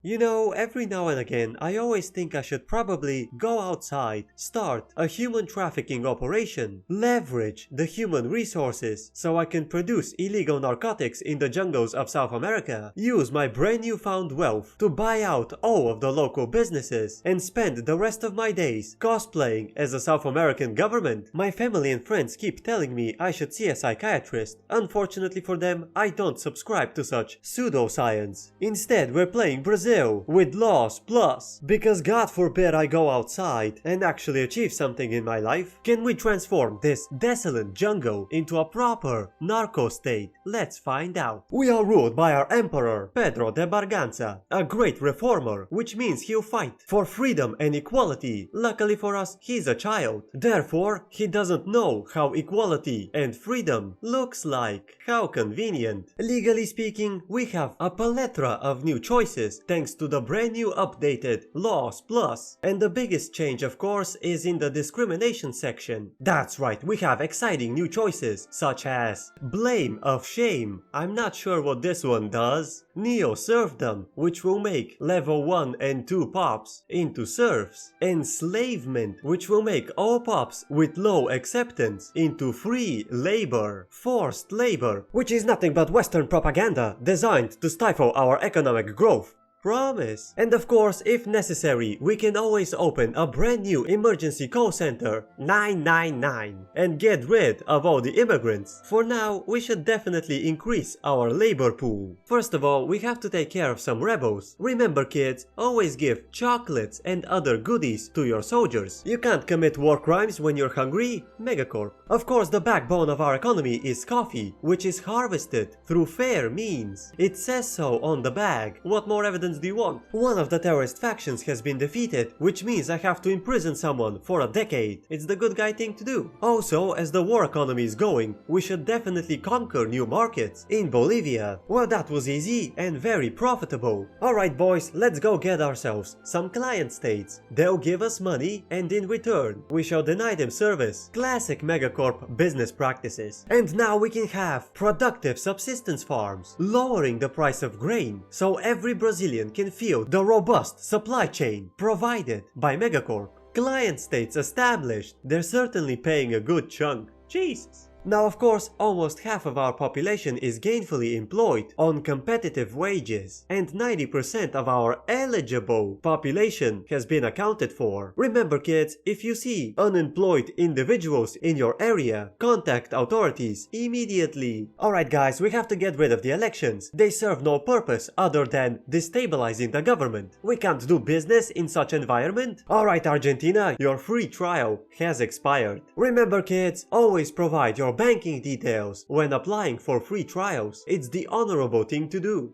You know, every now and again, I always think I should probably go outside, start a human trafficking operation, leverage the human resources so I can produce illegal narcotics in the jungles of South America, use my brand new found wealth to buy out all of the local businesses, and spend the rest of my days cosplaying as a South American government. My family and friends keep telling me I should see a psychiatrist. Unfortunately for them, I don't subscribe to such pseudoscience. Instead, we're playing Brazil with laws plus, because God forbid I go outside and actually achieve something in my life. Can we transform this desolate jungle into a proper narco state? Let's find out. We are ruled by our emperor, Pedro de Barganza, a great reformer, which means he'll fight for freedom and equality. Luckily for us, he's a child. Therefore, he doesn't know how equality and freedom looks like. How convenient. Legally speaking, we have a plethora of new choices thanks to the brand new updated Laws Plus. And the biggest change, of course, is in the discrimination section. That's right, we have exciting new choices, such as Blame of Shame. I'm not sure what this one does. Neo-serfdom, which will make level 1 and 2 pops into serfs. Enslavement, which will make all pops with low acceptance into free labor. Forced labor, which is nothing but Western propaganda designed to stifle our economic growth. Promise. And of course, if necessary, we can always open a brand new emergency call center 999 and get rid of all the immigrants. For now, we should definitely increase our labor pool. First of all, we have to take care of some rebels. Remember kids, always give chocolates and other goodies to your soldiers. You can't commit war crimes when you're hungry. Megacorp. Of course, the backbone of our economy is coffee, which is harvested through fair means. It says so on the bag. What more evidence do you want? One of the terrorist factions has been defeated, which means I have to imprison someone for a decade. It's the good guy thing to do. Also, as the war economy is going, we should definitely conquer new markets. In Bolivia, well, that was easy and very profitable. Alright boys, let's go get ourselves some client states. They'll give us money and in return, we shall deny them service. Classic megacorp business practices. And now we can have productive subsistence farms, lowering the price of grain, so every Brazilian can feel the robust supply chain provided by Megacorp. Client states established, they're certainly paying a good chunk. Jesus. Now of course, almost half of our population is gainfully employed on competitive wages, and 90% of our eligible population has been accounted for. Remember kids, if you see unemployed individuals in your area, contact authorities immediately. Alright guys, we have to get rid of the elections. They serve no purpose other than destabilizing the government. We can't do business in such environment. Alright Argentina, your free trial has expired. Remember kids, always provide your banking details when applying for free trials. It's the honorable thing to do.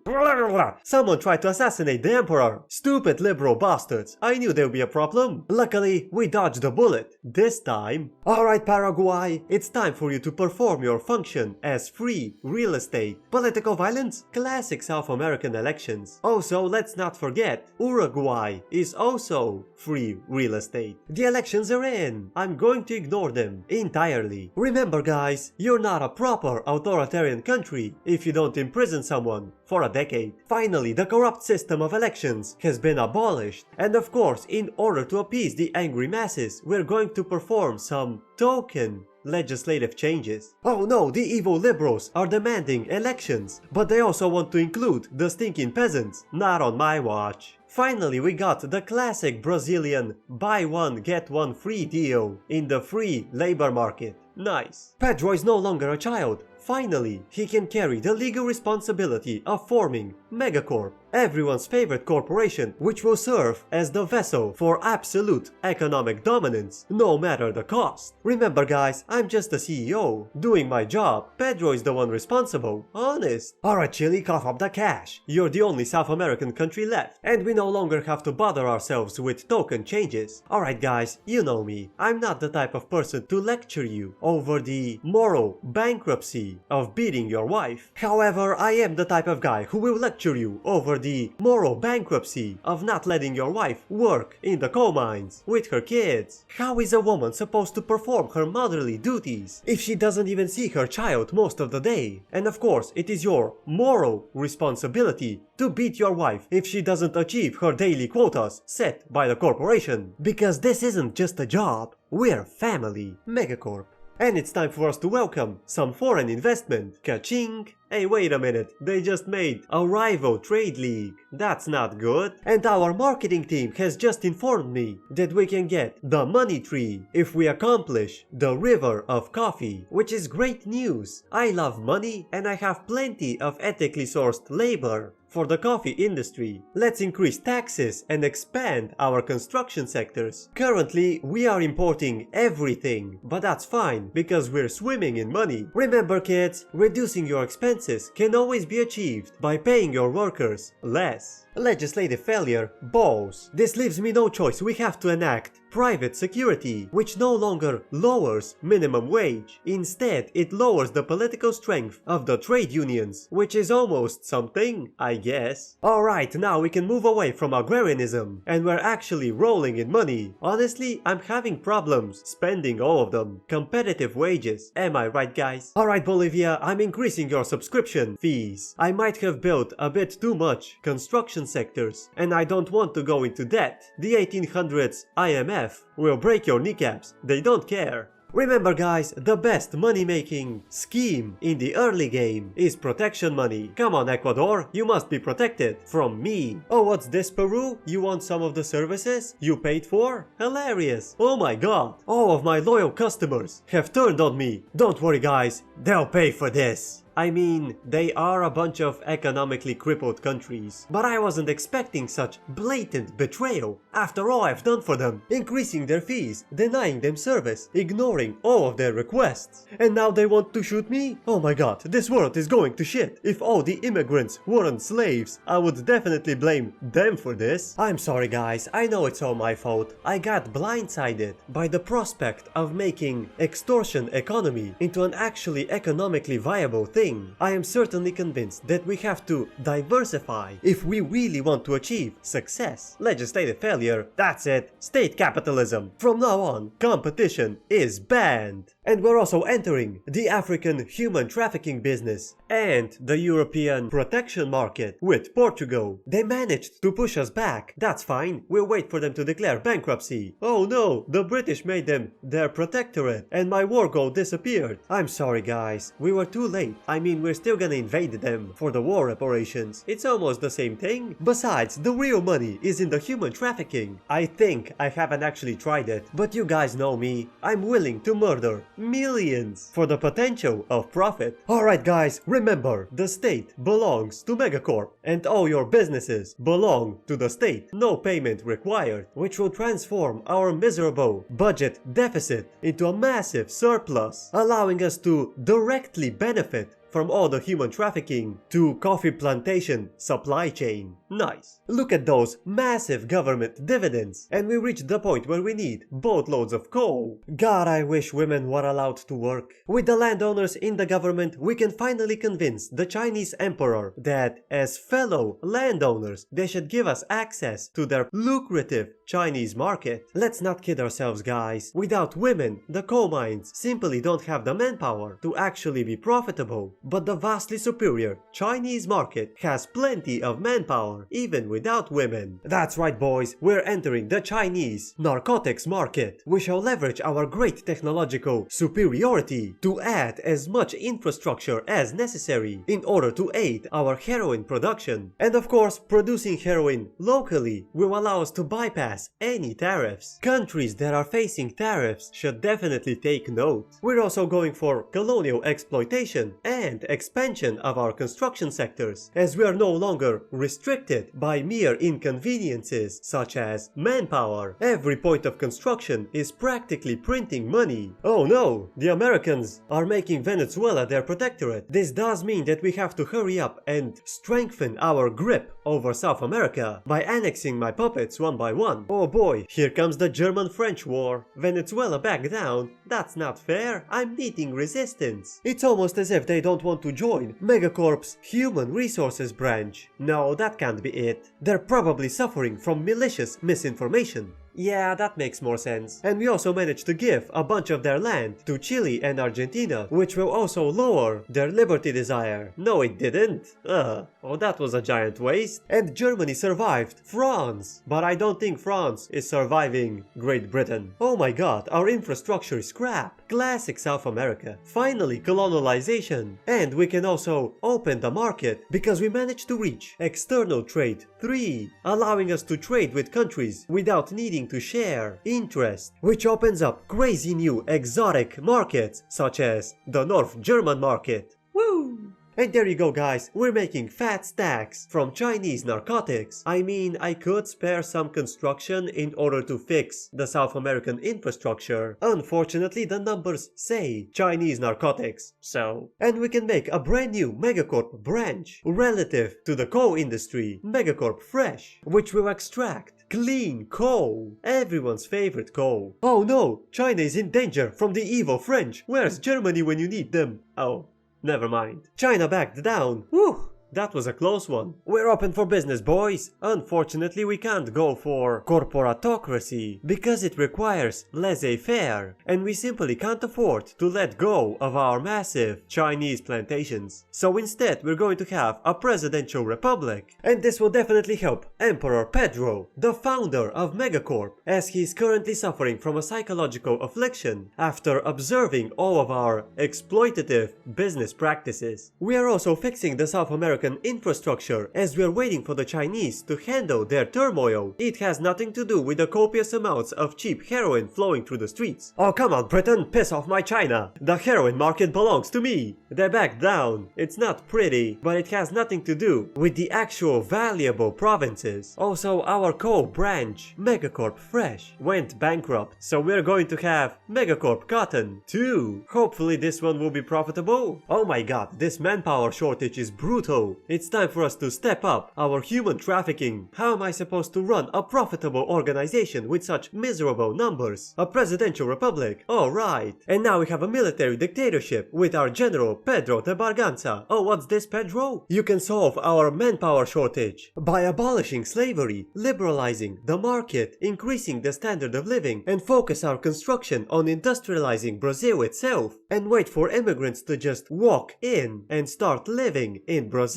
Someone tried to assassinate the emperor. Stupid liberal bastards. I knew there'd be a problem. Luckily, we dodged a bullet. This time. Alright Paraguay, it's time for you to perform your function as free real estate. Political violence? Classic South American elections. Also, let's not forget, Uruguay is also free real estate. The elections are in. I'm going to ignore them entirely. Remember guys, you're not a proper authoritarian country if you don't imprison someone for a decade. Finally, the corrupt system of elections has been abolished. And of course, in order to appease the angry masses, we're going to perform some token legislative changes. Oh no, the evil liberals are demanding elections, but they also want to include the stinking peasants. Not on my watch. Finally, we got the classic Brazilian buy one get one free deal in the free labor market. Nice. Pedro is no longer a child. Finally, he can carry the legal responsibility of forming Megacorp, everyone's favorite corporation, which will serve as the vessel for absolute economic dominance, no matter the cost. Remember guys, I'm just a CEO, doing my job. Pedro is the one responsible. Honest. Alright Chile, cough up the cash. You're the only South American country left, and we no longer have to bother ourselves with token changes. Alright guys, you know me. I'm not the type of person to lecture you over the moral bankruptcy of beating your wife. However, I am the type of guy who will lecture you over the moral bankruptcy of not letting your wife work in the coal mines with her kids. How is a woman supposed to perform her motherly duties if she doesn't even see her child most of the day? And of course, it is your moral responsibility to beat your wife if she doesn't achieve her daily quotas set by the corporation. Because this isn't just a job, we're family. Megacorp. And it's time for us to welcome some foreign investment. Ka-ching! Hey, wait a minute, they just made a rival trade league. That's not good. And our marketing team has just informed me that we can get the money tree if we accomplish the river of coffee, which is great news. I love money and I have plenty of ethically sourced labor for the coffee industry. Let's increase taxes and expand our construction sectors. Currently, we are importing everything, but that's fine because we're swimming in money. Remember kids, reducing your expenses can always be achieved by paying your workers less. Legislative failure, balls. This leaves me no choice, we have to enact private security, which no longer lowers minimum wage. Instead, it lowers the political strength of the trade unions, which is almost something, I guess. Alright, now we can move away from agrarianism, and we're actually rolling in money. Honestly, I'm having problems spending all of them. Competitive wages, am I right guys? Alright Bolivia, I'm increasing your subscription fees. I might have built a bit too much construction sectors, and I don't want to go into debt. The 1800s IMF will break your kneecaps, they don't care. Remember guys, the best money-making scheme in the early game is protection money. Come on Ecuador, you must be protected from me. Oh, what's this Peru? You want some of the services you paid for? Hilarious. Oh my god, all of my loyal customers have turned on me. Don't worry guys, they'll pay for this. I mean, they are a bunch of economically crippled countries, but I wasn't expecting such blatant betrayal after all I've done for them, increasing their fees, denying them service, ignoring all of their requests. And now they want to shoot me? Oh my god, this world is going to shit. If all the immigrants weren't slaves, I would definitely blame them for this. I'm sorry guys, I know it's all my fault. I got blindsided by the prospect of making extortion economy into an actually economically viable thing. I am certainly convinced that we have to diversify if we really want to achieve success. Legislative failure, that's it. State capitalism. From now on, competition is banned. And we're also entering the African human trafficking business and the European protection market with Portugal. They managed to push us back. That's fine, we'll wait for them to declare bankruptcy. Oh no, the British made them their protectorate and my war goal disappeared. I'm sorry guys, we were too late. I mean, we're still gonna invade them for the war reparations. It's almost the same thing. Besides, the real money is in the human trafficking. I think I haven't actually tried it, but you guys know me. I'm willing to murder millions for the potential of profit. Alright guys, remember, the state belongs to Megacorp and all your businesses belong to the state. No payment required, which will transform our miserable budget deficit into a massive surplus, allowing us to directly benefit from all the human trafficking to coffee plantation supply chain. Nice. Look at those massive government dividends, and we reached the point where we need boatloads of coal. God, I wish women were allowed to work. With the landowners in the government, we can finally convince the Chinese emperor that as fellow landowners, they should give us access to their lucrative Chinese market. Let's not kid ourselves, guys. Without women, the coal mines simply don't have the manpower to actually be profitable. But the vastly superior Chinese market has plenty of manpower, even without women. That's right boys, we're entering the Chinese narcotics market. We shall leverage our great technological superiority to add as much infrastructure as necessary in order to aid our heroin production. And of course, producing heroin locally will allow us to bypass any tariffs. Countries that are facing tariffs should definitely take note. We're also going for colonial exploitation and expansion of our construction sectors, as we are no longer restricted by mere inconveniences such as manpower. Every point of construction is practically printing money. Oh no, the Americans are making Venezuela their protectorate. This does mean that we have to hurry up and strengthen our grip over South America by annexing my puppets one by one. Oh boy, here comes the German-French war. Venezuela back down? That's not fair. I'm meeting resistance. It's almost as if they don't want to join Megacorp's human resources branch. No, that can't be it. They're probably suffering from malicious misinformation. Yeah, that makes more sense. And we also managed to give a bunch of their land to Chile and Argentina, which will also lower their liberty desire. No, it didn't. Oh, that was a giant waste. And Germany survived France. But I don't think France is surviving Great Britain. Oh my god, our infrastructure is crap. Classic South America. Finally, colonialization. And we can also open the market because we managed to reach external trade 3, allowing us to trade with countries without needing to share interest, which opens up crazy new exotic markets such as the North German market. Woo! And there you go guys, we're making fat stacks from Chinese narcotics. I mean, I could spare some construction in order to fix the South American infrastructure. Unfortunately, the numbers say Chinese narcotics, so... And we can make a brand new Megacorp branch relative to the coal industry, Megacorp Fresh, which will extract clean coal, everyone's favorite coal. Oh no, China is in danger from the evil French. Where's Germany when you need them? Oh. Never mind. China backed down. Whew! That was a close one. We're open for business, boys. Unfortunately, we can't go for corporatocracy because it requires laissez-faire, and we simply can't afford to let go of our massive Chinese plantations. So instead, we're going to have a presidential republic, and this will definitely help Emperor Pedro, the founder of Megacorp, as he is currently suffering from a psychological affliction after observing all of our exploitative business practices. We are also fixing the South American infrastructure as we are waiting for the Chinese to handle their turmoil. It has nothing to do with the copious amounts of cheap heroin flowing through the streets. Oh come on Britain, piss off my China. The heroin market belongs to me. They backed down. It's not pretty, but it has nothing to do with the actual valuable provinces. Also, our coal branch, Megacorp Fresh, went bankrupt, so we're going to have Megacorp Cotton too. Hopefully this one will be profitable. Oh my god, this manpower shortage is brutal. It's time for us to step up our human trafficking. How am I supposed to run a profitable organization with such miserable numbers? A presidential republic? Oh right. And now we have a military dictatorship with our general Pedro de Barganza. Oh, what's this, Pedro? You can solve our manpower shortage by abolishing slavery, liberalizing the market, increasing the standard of living, and focus our construction on industrializing Brazil itself, and wait for immigrants to just walk in and start living in Brazil.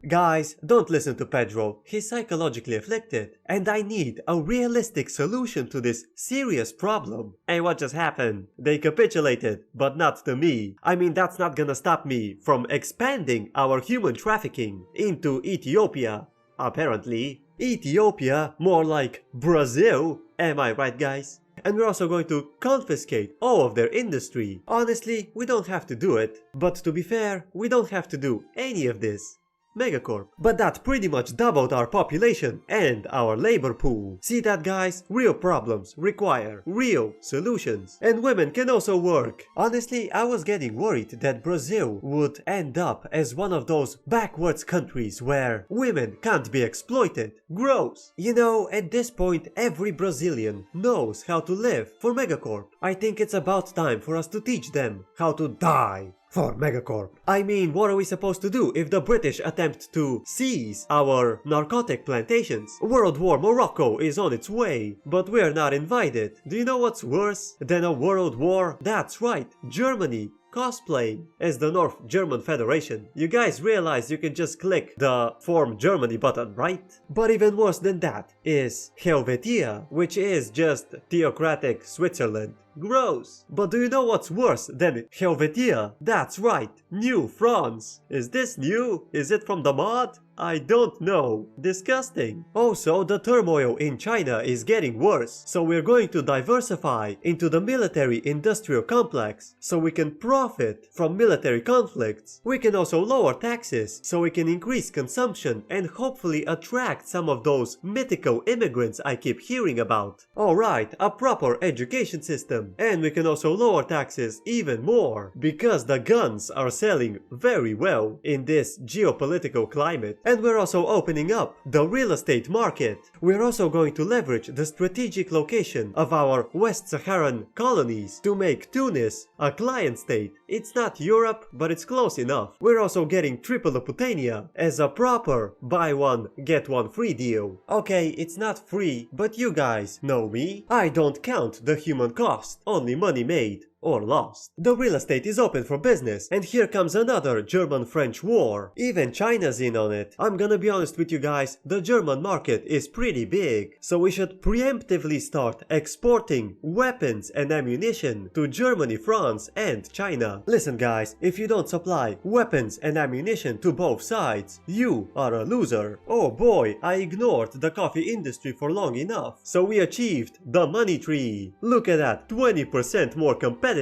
Guys, don't listen to Pedro, he's psychologically afflicted, and I need a realistic solution to this serious problem. And what just happened? They capitulated, but not to me. I mean, that's not gonna stop me from expanding our human trafficking into Ethiopia. Apparently. Ethiopia, more like Brazil, am I right guys? And we're also going to confiscate all of their industry. Honestly, we don't have to do it, but to be fair, we don't have to do any of this. Megacorp. But that pretty much doubled our population and our labor pool. See that guys? Real problems require real solutions. And women can also work. Honestly, I was getting worried that Brazil would end up as one of those backwards countries where women can't be exploited. Gross. You know, at this point every Brazilian knows how to live for Megacorp. I think it's about time for us to teach them how to die for Megacorp. I mean, what are we supposed to do if the British attempt to seize our narcotic plantations? World War Morocco is on its way, but we're not invited. Do you know what's worse than a world war? That's right, Germany cosplaying as the North German Federation. You guys realize you can just click the Form Germany button, right? But even worse than that is Helvetia, which is just theocratic Switzerland. Gross. But do you know what's worse than Helvetia? That's right, New France. Is this new? Is it from the mod? I don't know. Disgusting. Also, the turmoil in China is getting worse, so we're going to diversify into the military-industrial complex so we can profit from military conflicts. We can also lower taxes so we can increase consumption and hopefully attract some of those mythical immigrants I keep hearing about. Alright, a proper education system opium. And we can also lower taxes even more, because the guns are selling very well in this geopolitical climate. And we're also opening up the real estate market. We're also going to leverage the strategic location of our West Saharan colonies to make Tunis a client state. It's not Europe, but it's close enough. We're also getting Tripolitania as a proper buy one get one free deal. Okay, it's not free, but you guys know me. I don't count the human cost, only money made or lost. The real estate is open for business, and here comes another German-French war. Even China's in on it. I'm gonna be honest with you guys, the German market is pretty big, so we should preemptively start exporting weapons and ammunition to Germany, France and China. Listen guys, if you don't supply weapons and ammunition to both sides, you are a loser. Oh boy, I ignored the coffee industry for long enough, so we achieved the money tree. Look at that, 20% more competitiveness.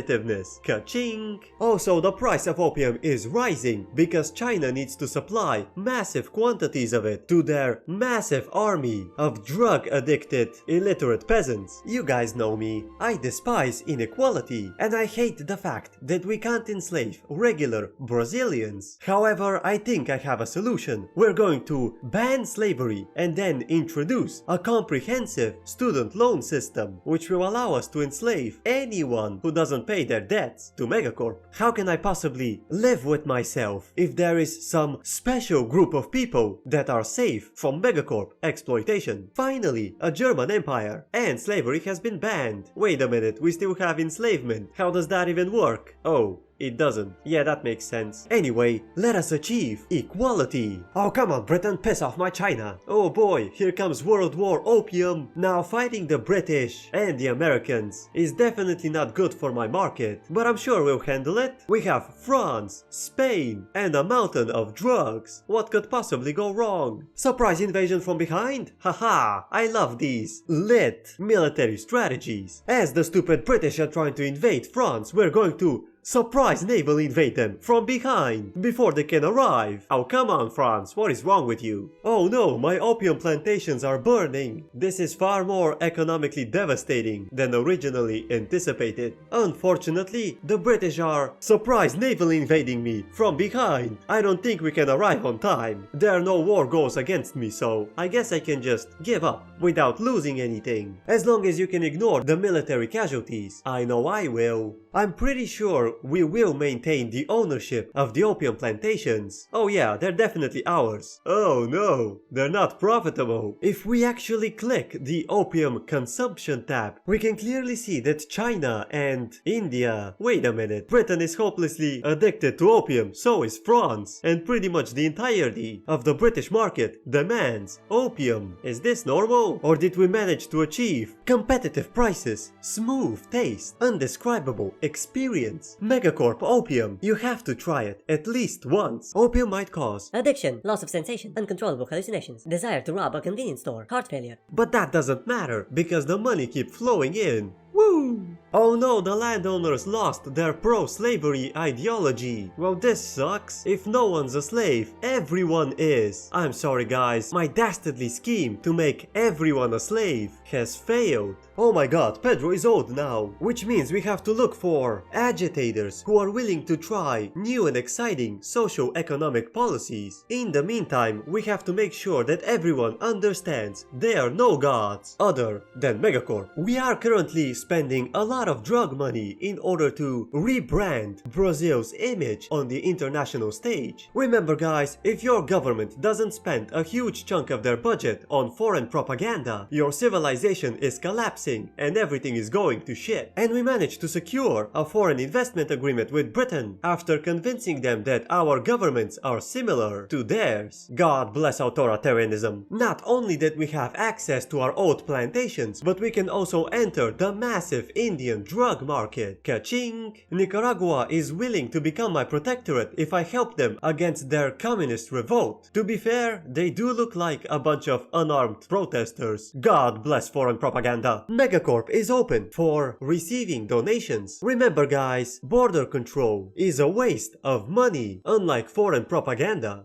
Ka-ching! Also, the price of opium is rising because China needs to supply massive quantities of it to their massive army of drug-addicted, illiterate peasants. You guys know me. I despise inequality, and I hate the fact that we can't enslave regular Brazilians. However, I think I have a solution. We're going to ban slavery and then introduce a comprehensive student loan system, which will allow us to enslave anyone who doesn't pay their debts to Megacorp. How can I possibly live with myself if there is some special group of people that are safe from Megacorp exploitation? Finally, a German empire, and slavery has been banned. Wait a minute, we still have enslavement. How does that even work? Oh, it doesn't. Yeah, that makes sense. Anyway, let us achieve equality. Oh, come on, Britain, piss off my China. Oh boy, here comes World War Opium. Now, fighting the British and the Americans is definitely not good for my market, but I'm sure we'll handle it. We have France, Spain, and a mountain of drugs. What could possibly go wrong? Surprise invasion from behind? Haha, I love these lit military strategies. As the stupid British are trying to invade France, we're going to surprise naval invade them from behind before they can arrive. Oh, come on, France, what is wrong with you? Oh no, my opium plantations are burning. This is far more economically devastating than originally anticipated. Unfortunately, the British are surprise naval invading me from behind. I don't think we can arrive on time. There are no war goals against me, so I guess I can just give up without losing anything. As long as you can ignore the military casualties, I know I will. I'm pretty sure we will maintain the ownership of the opium plantations. Oh yeah, they're definitely ours. Oh no, they're not profitable. If we actually click the opium consumption tab, we can clearly see that China and India... Wait a minute, Britain is hopelessly addicted to opium, so is France. And pretty much the entirety of the British market demands opium. Is this normal? Or did we manage to achieve competitive prices, smooth taste, undescribable experience? Megacorp Opium, you have to try it at least once. Opium might cause addiction, loss of sensation, uncontrollable hallucinations, desire to rob a convenience store, heart failure. But that doesn't matter, because the money keeps flowing in. Woo! Oh no, the landowners lost their pro-slavery ideology. Well, this sucks. If no one's a slave, everyone is. I'm sorry guys, my dastardly scheme to make everyone a slave has failed. Oh my god, Pedro is old now, which means we have to look for agitators who are willing to try new and exciting socio-economic policies. In the meantime, we have to make sure that everyone understands there are no gods other than Megacorp. We are currently spending a lot of drug money in order to rebrand Brazil's image on the international stage. Remember guys, if your government doesn't spend a huge chunk of their budget on foreign propaganda, your civilization is collapsing and everything is going to shit. And we managed to secure a foreign investment agreement with Britain after convincing them that our governments are similar to theirs. God bless authoritarianism. Not only that we have access to our oat plantations, but we can also enter the massive Indian drug market. Ka-ching! Nicaragua is willing to become my protectorate if I help them against their communist revolt. To be fair, they do look like a bunch of unarmed protesters. God bless foreign propaganda. Megacorp is open for receiving donations. Remember guys, border control is a waste of money. Unlike foreign propaganda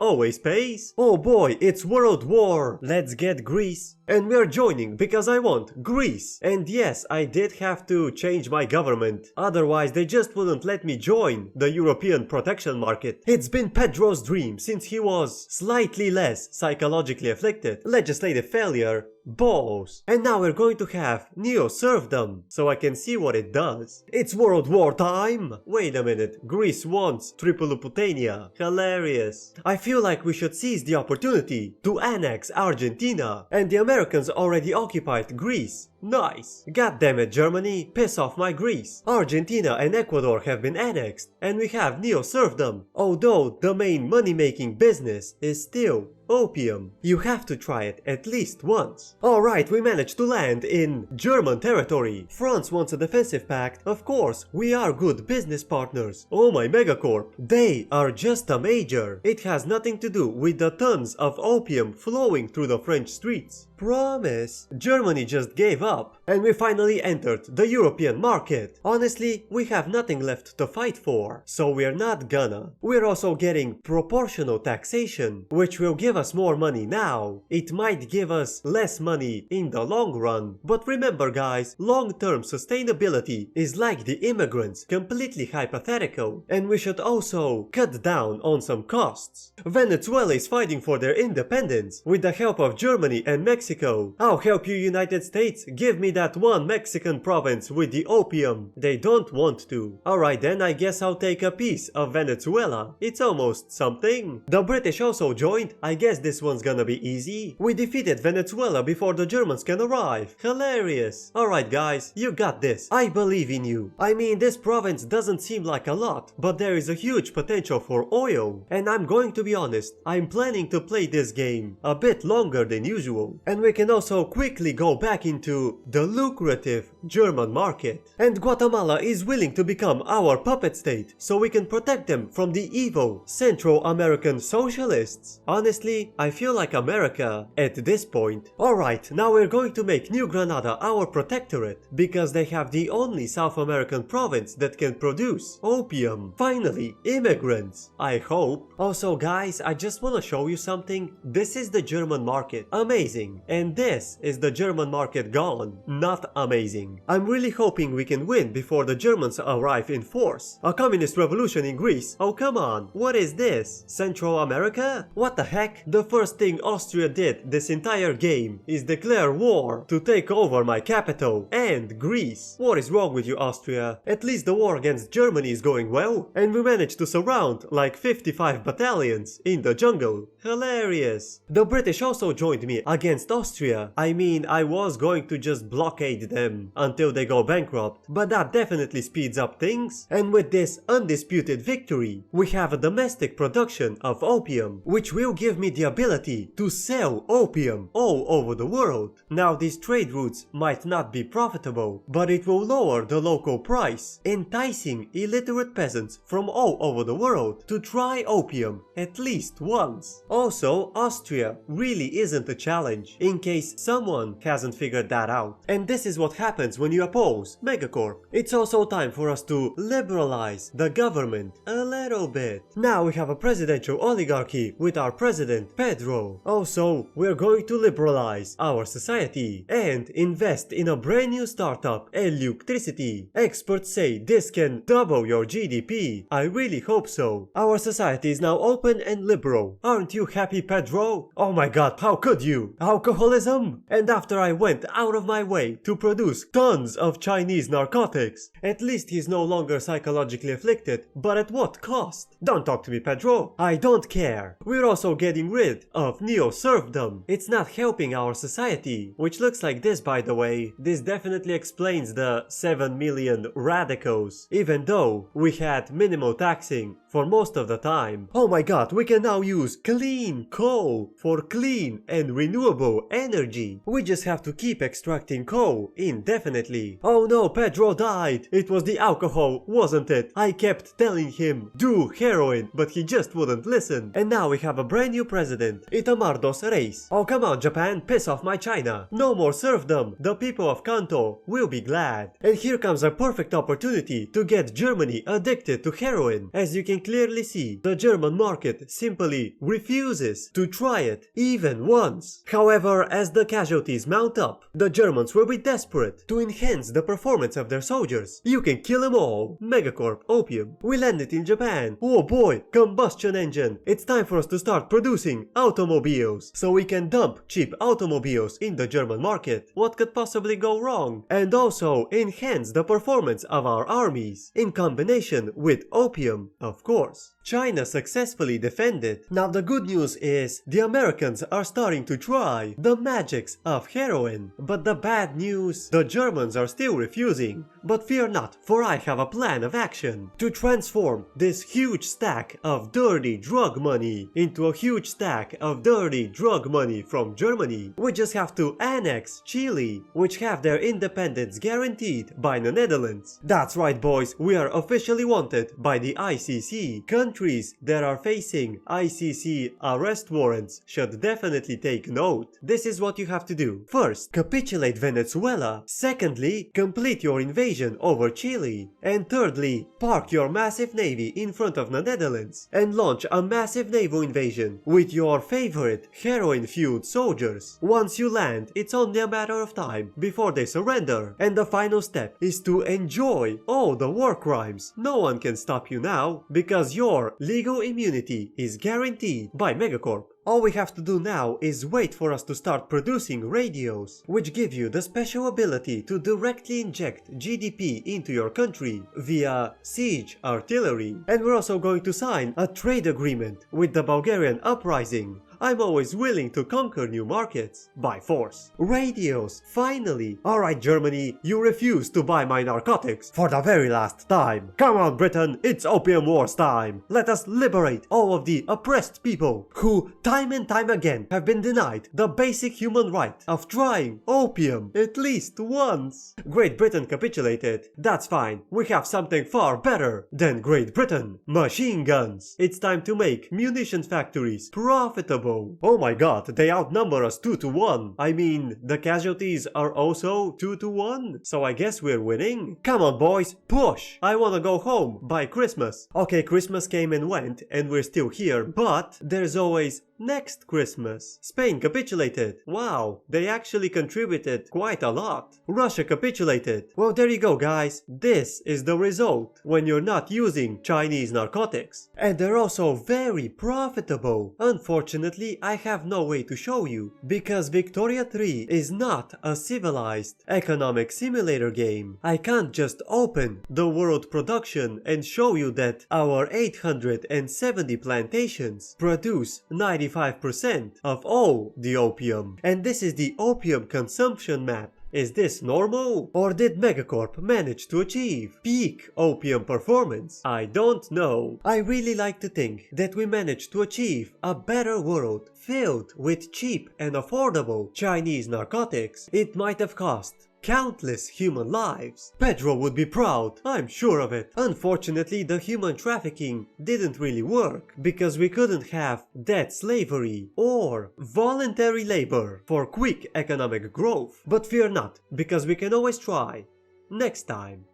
always pays. Oh boy, it's World War. Let's get Greece. And we're joining because I want Greece And yes, I did have to change my government, otherwise they just wouldn't let me join the European protection market. It's been Pedro's dream since he was slightly less psychologically afflicted. Legislative failure, balls. And now we're going to have neo-serfdom, so I can see what it does. It's World War time! Wait a minute, Greece wants Tripolitania. Hilarious. I feel like we should seize the opportunity to annex Argentina, and the Americans already occupied Greece. Nice. God damn it, Germany, piss off my Greece. Argentina and Ecuador have been annexed, and we have neo-serfdom, although the main money-making business is still opium. You have to try it at least once. Alright, we managed to land in German territory. France wants a defensive pact. Of course, we are good business partners. Oh my megacorp, they are just a major. It has nothing to do with the tons of opium flowing through the French streets. Promise. Germany just gave up, and we finally entered the European market. Honestly, we have nothing left to fight for, so we're not gonna. We're also getting proportional taxation, which will give us more money now. It might give us less money in the long run, but remember guys, long-term sustainability is like the immigrants, completely hypothetical, and we should also cut down on some costs. Venezuela is fighting for their independence with the help of Germany and Mexico. I'll help you, United States. Give me that one Mexican province with the opium. They don't want to. Alright then, I guess I'll take a piece of Venezuela. It's almost something. The British also joined. I guess this one's gonna be easy. We defeated Venezuela before the Germans can arrive. Hilarious. Alright guys, you got this. I believe in you. I mean, this province doesn't seem like a lot, but there is a huge potential for oil. And I'm going to be honest, I'm planning to play this game a bit longer than usual. And we can also quickly go back into the lucrative German market. And Guatemala is willing to become our puppet state, so we can protect them from the evil Central American socialists. Honestly, I feel like America at this point. Alright, now we're going to make New Granada our protectorate, because they have the only South American province that can produce opium. Finally, immigrants, I hope. Also guys, I just want to show you something. This is the German market. Amazing. And this is the German market gone. Not amazing. I'm really hoping we can win before the Germans arrive in force. A communist revolution in Greece? Oh come on, what is this? Central America? What the heck? The first thing Austria did this entire game is declare war to take over my capital and Greece. What is wrong with you, Austria? At least the war against Germany is going well, and we managed to surround like 55 battalions in the jungle. Hilarious. The British also joined me against Austria. I mean, I was going to just blockade them until they go bankrupt, but that definitely speeds up things. And with this undisputed victory, we have a domestic production of opium, which will give me the ability to sell opium all over the world. Now these trade routes might not be profitable, but it will lower the local price, enticing illiterate peasants from all over the world to try opium at least once. Also, Austria really isn't a challenge, in case someone hasn't figured that out. And this is what happens when you oppose Megacorp. It's also time for us to liberalize the government a little bit. Now we have a presidential oligarchy with our president Pedro. Also, we're going to liberalize our society and invest in a brand new startup, electricity. Experts say this can double your GDP. I really hope so. Our society is now open and liberal. Aren't you happy, Pedro? Oh my god, how could you? Alcoholism? And after I went out of my way to produce tons of Chinese narcotics, at least he's no longer psychologically afflicted. But at what cost? Don't talk to me, Pedro. I don't care. We're also getting rid of neo-serfdom. It's not helping our society. Which looks like this, by the way. This definitely explains the 7 million radicals, even though we had minimal taxing for most of the time. Oh my god, we can now use clean coal for clean and renewable energy. We just have to keep extracting coal indefinitely. Oh no, Pedro died. It was the alcohol, wasn't it? I kept telling him, do heroin, but he just wouldn't listen. And now we have a brand new president president, Itamar dos Reis. Oh come on Japan, piss off my China. No more serfdom, the people of Kanto will be glad. And here comes a perfect opportunity to get Germany addicted to heroin. As you can clearly see, the German market simply refuses to try it even once. However, as the casualties mount up, the Germans will be desperate to enhance the performance of their soldiers. You can kill them all. Megacorp Opium. We landed in Japan. Oh boy, combustion engine. It's time for us to start producing automobiles, so we can dump cheap automobiles in the German market. What could possibly go wrong? And also enhance the performance of our armies, in combination with opium, of course. China successfully defended. Now the good news is the Americans are starting to try the magics of heroin. But the bad news, the Germans are still refusing. But fear not, for I have a plan of action to transform this huge stack of dirty drug money into a huge stack of dirty drug money from Germany. We just have to annex Chile, which have their independence guaranteed by the Netherlands. That's right boys, we are officially wanted by the ICC. Countries that are facing ICC arrest warrants should definitely take note. This is what you have to do. First, capitulate Venezuela. Secondly, complete your invasion over Chile. And thirdly, park your massive navy in front of the Netherlands and launch a massive naval invasion with your favorite heroin-fueled soldiers. Once you land, it's only a matter of time before they surrender. And the final step is to enjoy all the war crimes. No one can stop you now because your legal immunity is guaranteed by Megacorp. All we have to do now is wait for us to start producing radios, which give you the special ability to directly inject GDP into your country via siege artillery. And we're also going to sign a trade agreement with the Bulgarian uprising. I'm always willing to conquer new markets by force. Radios, finally! Alright Germany, you refuse to buy my narcotics for the very last time. Come on Britain, it's Opium Wars time. Let us liberate all of the oppressed people who time and time again have been denied the basic human right of trying opium at least once. Great Britain capitulated. That's fine, we have something far better than Great Britain. Machine guns. It's time to make munition factories profitable. Oh my god, they outnumber us 2-1. I mean, the casualties are also 2-1, so I guess we're winning. Come on boys, push! I wanna go home by Christmas. Okay, Christmas came and went and we're still here, but there's always next Christmas. Spain capitulated. Wow, they actually contributed quite a lot. Russia capitulated. Well, there you go guys. This is the result when you're not using Chinese narcotics. And they're also very profitable. Unfortunately, I have no way to show you, because Victoria 3 is not a civilized economic simulator game. I can't just open the world production and show you that our 870 plantations produce 95% of all the opium. And this is the opium consumption map. Is this normal? Or did Megacorp manage to achieve peak opium performance? I don't know. I really like to think that we managed to achieve a better world filled with cheap and affordable Chinese narcotics. It might have cost countless human lives. Pedro would be proud, I'm sure of it. Unfortunately, the human trafficking didn't really work, because we couldn't have debt slavery or voluntary labor for quick economic growth. But fear not, because we can always try next time.